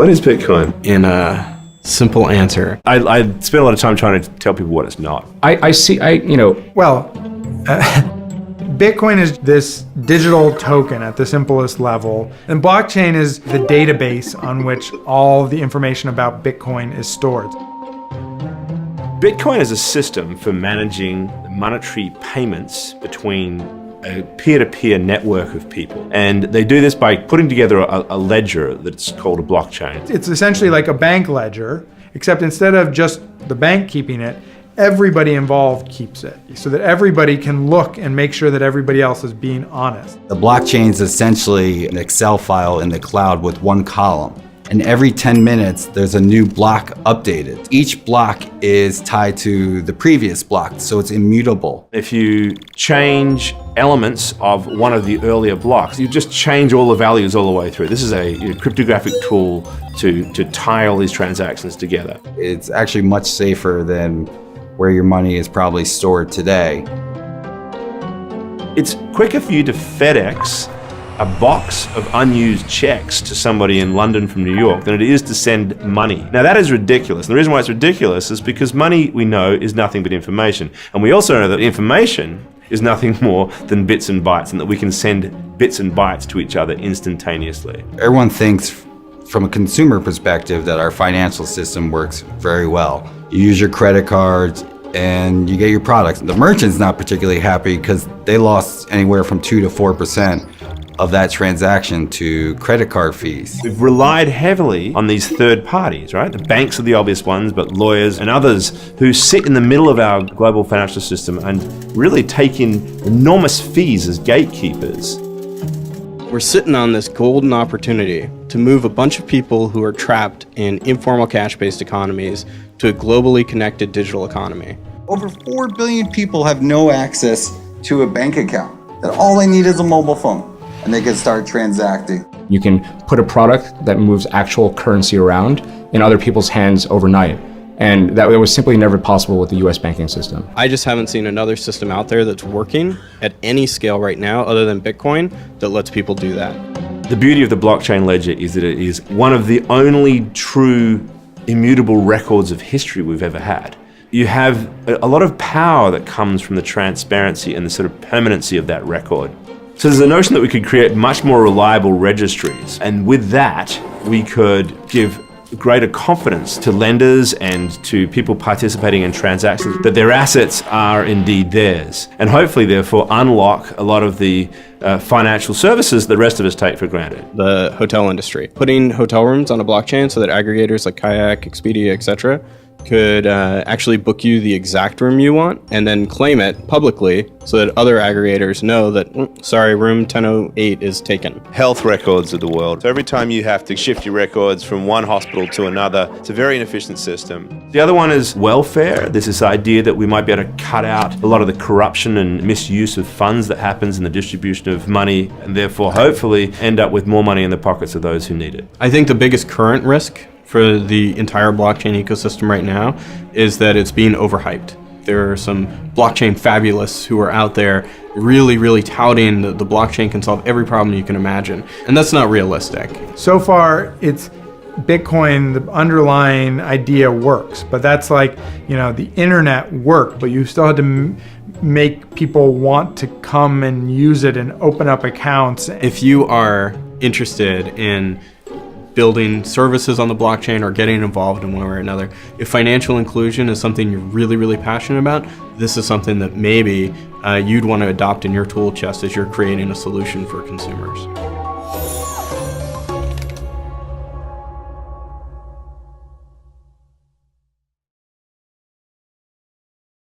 What is Bitcoin? In a simple answer, I spend a lot of time trying to tell people what it's not. Bitcoin is this digital token at the simplest level, and blockchain is the database on which all the information about Bitcoin is stored. Bitcoin is a system for managing monetary payments between a peer-to-peer network of people. And they do this by putting together a ledger that's called a blockchain. It's essentially like a bank ledger, except instead of just the bank keeping it, everybody involved keeps it, so that everybody can look and make sure that everybody else is being honest. The blockchain is essentially an Excel file in the cloud with one column. And every 10 minutes, there's a new block updated. Each block is tied to the previous block, so it's immutable. If you change elements of one of the earlier blocks, you just change all the values all the way through. This is a cryptographic tool to tie all these transactions together. It's actually much safer than where your money is probably stored today. It's quicker for you to FedEx a box of unused checks to somebody in London from New York than it is to send money. Now that is ridiculous. And the reason why it's ridiculous is because money, we know, is nothing but information. And we also know that information is nothing more than bits and bytes, and that we can send bits and bytes to each other instantaneously. Everyone thinks from a consumer perspective that our financial system works very well. You use your credit cards and you get your products. The merchant's not particularly happy because they lost anywhere from 2 to 4% of that transaction to credit card fees. We've relied heavily on these third parties, right? The banks are the obvious ones, but lawyers and others who sit in the middle of our global financial system and really take in enormous fees as gatekeepers. we're sitting on this golden opportunity to move a bunch of people who are trapped in informal cash-based economies to a globally connected digital economy. Over 4 billion people have no access to a bank account. That all they need is a mobile phone, and they can start transacting. You can put a product that moves actual currency around in other people's hands overnight. And that was simply never possible with the US banking system. I just haven't seen another system out there that's working at any scale right now other than Bitcoin that lets people do that. The beauty of the blockchain ledger is that it is one of the only true immutable records of history we've ever had. You have a lot of power that comes from the transparency and the sort of permanency of that record. So there's a notion that we could create much more reliable registries, and with that we could give greater confidence to lenders and to people participating in transactions that their assets are indeed theirs, and hopefully therefore unlock a lot of the financial services the rest of us take for granted. The hotel industry. Putting hotel rooms on a blockchain so that aggregators like Kayak, Expedia, etc. could actually book you the exact room you want and then claim it publicly so that other aggregators know that, sorry, room 1008 is taken. Health records of the world. So every time you have to shift your records from one hospital to another, it's a very inefficient system. The other one is welfare. There's this idea that we might be able to cut out a lot of the corruption and misuse of funds that happens in the distribution of money, and therefore hopefully end up with more money in the pockets of those who need it. I think the biggest current risk for the entire blockchain ecosystem right now is that it's being overhyped. There are some blockchain fabulists who are out there really touting that the blockchain can solve every problem you can imagine, and that's not realistic. So far, it's Bitcoin, the underlying idea works, but that's like, the internet worked, but you still had to make people want to come and use it and open up accounts. If you are interested in building services on the blockchain or getting involved in one way or another, if financial inclusion is something you're really passionate about, this is something that maybe you'd want to adopt in your tool chest as you're creating a solution for consumers.